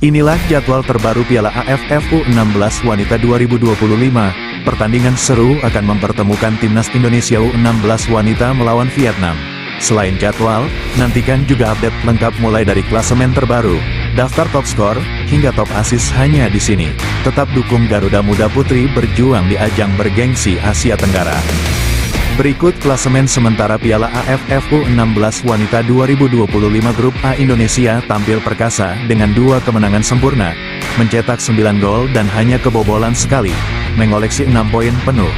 Inilah jadwal terbaru Piala AFF U16 Wanita 2025. Pertandingan seru akan mempertemukan Timnas Indonesia U16 Wanita melawan Vietnam. Selain jadwal, nantikan juga update lengkap mulai dari klasemen terbaru, daftar top skor, hingga top assist hanya di sini. Tetap dukung Garuda Muda Putri berjuang di ajang bergengsi Asia Tenggara. Berikut klasemen sementara Piala AFF U16 Wanita 2025. Grup A, Indonesia tampil perkasa dengan 2 kemenangan sempurna, mencetak 9 gol dan hanya kebobolan sekali, mengoleksi 6 poin penuh.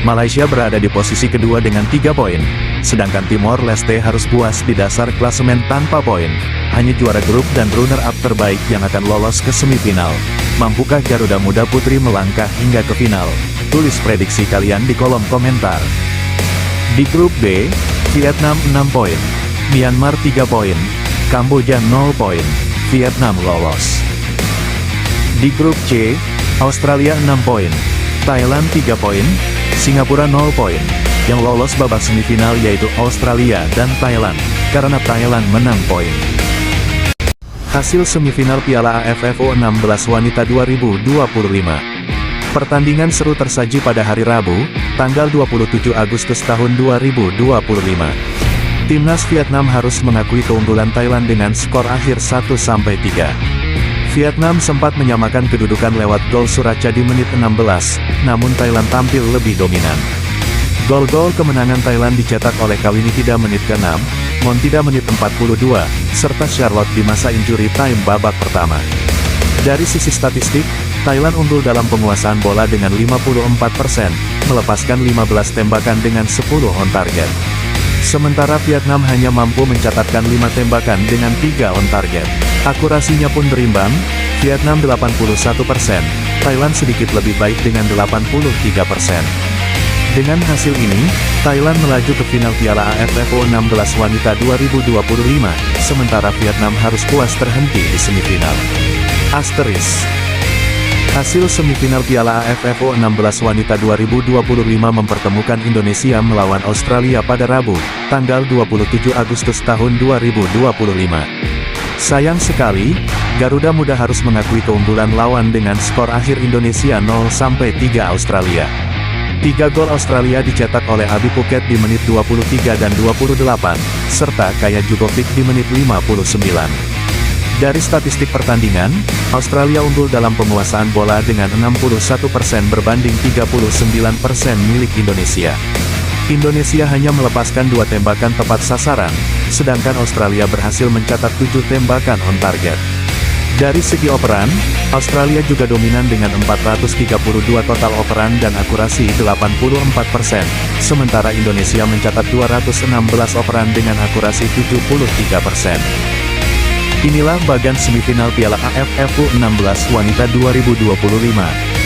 Malaysia berada di posisi kedua dengan 3 poin, sedangkan Timor Leste harus puas di dasar klasemen tanpa poin, hanya juara grup dan runner-up terbaik yang akan lolos ke semifinal. Mampukah Garuda Muda Putri melangkah hingga ke final? Tulis prediksi kalian di kolom komentar. Di grup B, Vietnam 6 poin, Myanmar 3 poin, Kamboja 0 poin, Vietnam lolos. Di grup C, Australia 6 poin, Thailand 3 poin, Singapura 0 poin. Yang lolos babak semifinal yaitu Australia dan Thailand, karena Thailand menang poin. Hasil semifinal Piala AFF U16 Wanita 2025. Pertandingan seru tersaji pada hari Rabu, tanggal 27 Agustus tahun 2025. Timnas Vietnam harus mengakui keunggulan Thailand dengan skor akhir 1-3. Vietnam sempat menyamakan kedudukan lewat gol Suracha di menit 16, namun Thailand tampil lebih dominan. Gol-gol kemenangan Thailand dicetak oleh Kawinitida menit ke-6, Montida menit 42, serta Charlotte di masa injury time babak pertama. Dari sisi statistik, Thailand unggul dalam penguasaan bola dengan 54%, melepaskan 15 tembakan dengan 10 on target. Sementara Vietnam hanya mampu mencatatkan 5 tembakan dengan 3 on target. Akurasinya pun berimbang, Vietnam 81%, Thailand sedikit lebih baik dengan 83%. Dengan hasil ini, Thailand melaju ke final Piala AFF U16 Wanita 2025, sementara Vietnam harus puas terhenti di semifinal. Asterisk. Hasil semifinal Piala AFF U16 Wanita 2025 mempertemukan Indonesia melawan Australia pada Rabu, tanggal 27 Agustus tahun 2025. Sayang sekali, Garuda Muda harus mengakui keunggulan lawan dengan skor akhir Indonesia 0-3 Australia. 3 gol Australia dicetak oleh Abi Phuket di menit 23 dan 28, serta Kaya Jugovic di menit 59. Dari statistik pertandingan, Australia unggul dalam penguasaan bola dengan 61% berbanding 39% milik Indonesia. Indonesia hanya melepaskan 2 tembakan tepat sasaran, sedangkan Australia berhasil mencatat 7 tembakan on target. Dari segi operan, Australia juga dominan dengan 432 total operan dan akurasi 84%, sementara Indonesia mencatat 216 operan dengan akurasi 73%. Inilah bagan semifinal Piala AFF U16 Wanita 2025.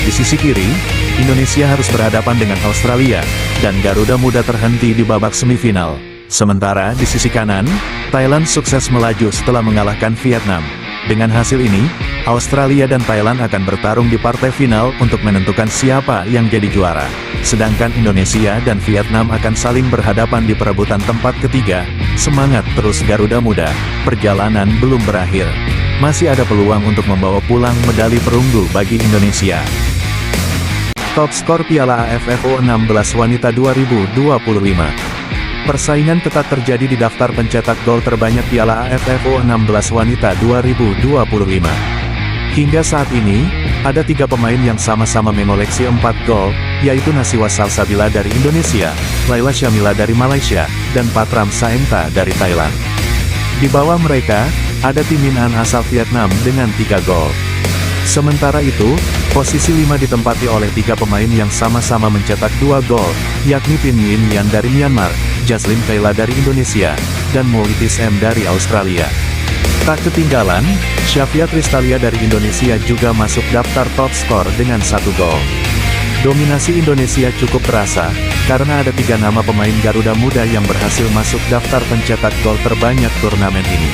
Di sisi kiri, Indonesia harus berhadapan dengan Australia, dan Garuda Muda terhenti di babak semifinal. Sementara di sisi kanan, Thailand sukses melaju setelah mengalahkan Vietnam. Dengan hasil ini, Australia dan Thailand akan bertarung di partai final untuk menentukan siapa yang jadi juara. Sedangkan Indonesia dan Vietnam akan saling berhadapan di perebutan tempat ketiga. Semangat terus Garuda Muda, perjalanan belum berakhir. Masih ada peluang untuk membawa pulang medali perunggu bagi Indonesia. Top skor Piala AFF U16 Wanita 2025. Persaingan ketat terjadi di daftar pencetak gol terbanyak Piala AFF U16 Wanita 2025. Hingga saat ini, ada 3 pemain yang sama-sama mengoleksi 4 gol, yaitu Nasiwa Salsabila dari Indonesia, Laila Syamila dari Malaysia, dan Patram Saengta dari Thailand. Di bawah mereka, ada Tim Min An asal Vietnam dengan 3 gol. Sementara itu, posisi 5 ditempati oleh 3 pemain yang sama-sama mencetak 2 gol, yakni Pin Yin Yan dari Myanmar, Jaslyn Kayla dari Indonesia, dan Moulitis M dari Australia. Tak ketinggalan, Syafia Tristalia dari Indonesia juga masuk daftar top skor dengan 1 gol. Dominasi Indonesia cukup terasa, karena ada 3 nama pemain Garuda Muda yang berhasil masuk daftar pencetak gol terbanyak turnamen ini.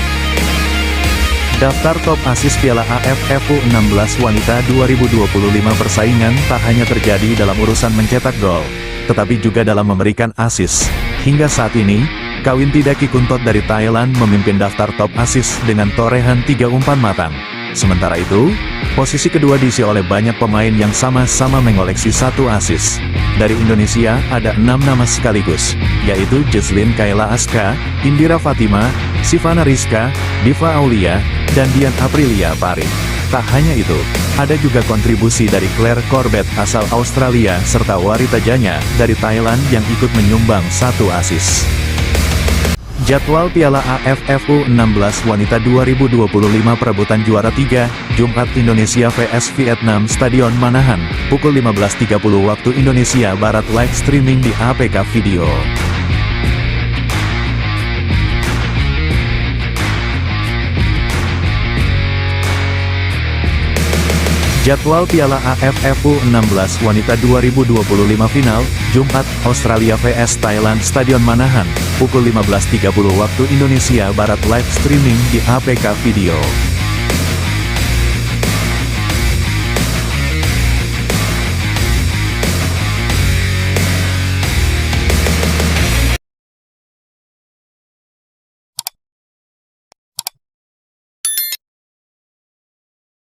Daftar top assist Piala AFF U16 Wanita 2025. Persaingan tak hanya terjadi dalam urusan mencetak gol, tetapi juga dalam memberikan assist. Hingga saat ini, Kawinitida Kikuntot dari Thailand memimpin daftar top assist dengan torehan 3 umpan matang. Sementara itu, posisi kedua diisi oleh banyak pemain yang sama-sama mengoleksi 1 assist. Dari Indonesia ada 6 nama sekaligus, yaitu Jazlyn Kayla Aska, Indira Fatima, Sivana Rizka, Diva Aulia, dan Dian Aprilia Parik. Tak hanya itu, ada juga kontribusi dari Claire Corbett asal Australia serta Warita Janya dari Thailand yang ikut menyumbang 1 assist. Jadwal Piala AFF U16 Wanita 2025 perebutan juara 3, Jumat Indonesia vs Vietnam Stadion Manahan, pukul 15.30 waktu Indonesia Barat, live streaming di APK Video. Jadwal Piala AFF U16 Wanita 2025 final, Jumat, Australia vs Thailand Stadion Manahan, pukul 15.30 waktu Indonesia Barat, live streaming di APK Video.